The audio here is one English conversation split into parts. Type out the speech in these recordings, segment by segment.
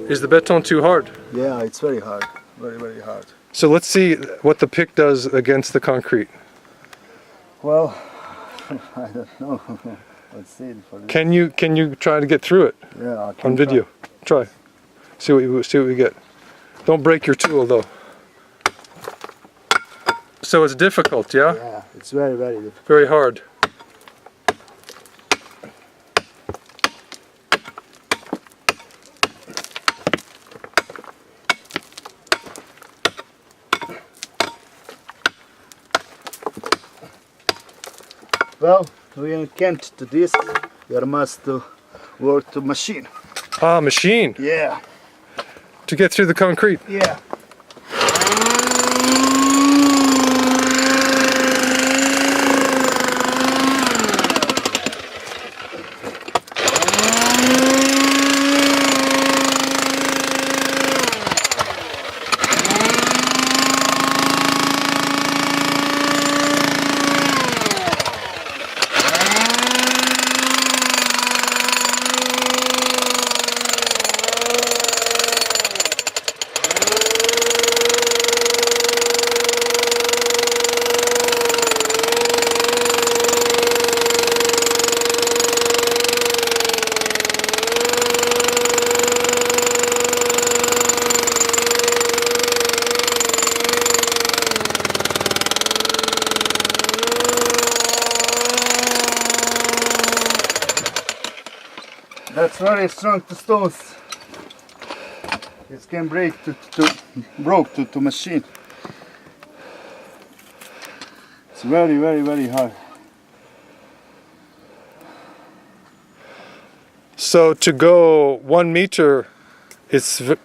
Is the beton too hard? Yeah, it's very hard. Very hard. So let's see what the pick does against the concrete. Well, I don't know. Let's see. Can you try to get through it? Yeah, I can on video. Try. See what we get. Don't break your tool though. So it's difficult, yeah? Yeah, it's very difficult. Very hard. Well, we can't do this. We must work to machine. Ah, machine. Yeah. To get through the concrete. Yeah. That's very strong to stones. It can break to machine. It's very hard. So to go 1 meter,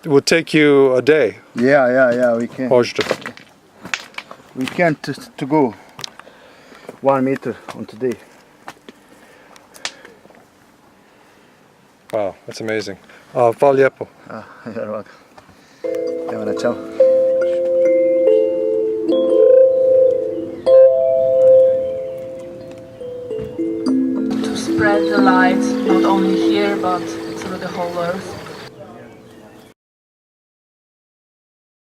would take you a day. Yeah, we can. Možda. We can't to go 1 meter on today. Wow, that's amazing. Hvala lijepo. You're welcome. Evo na čao. To spread the light not only here but through the whole earth.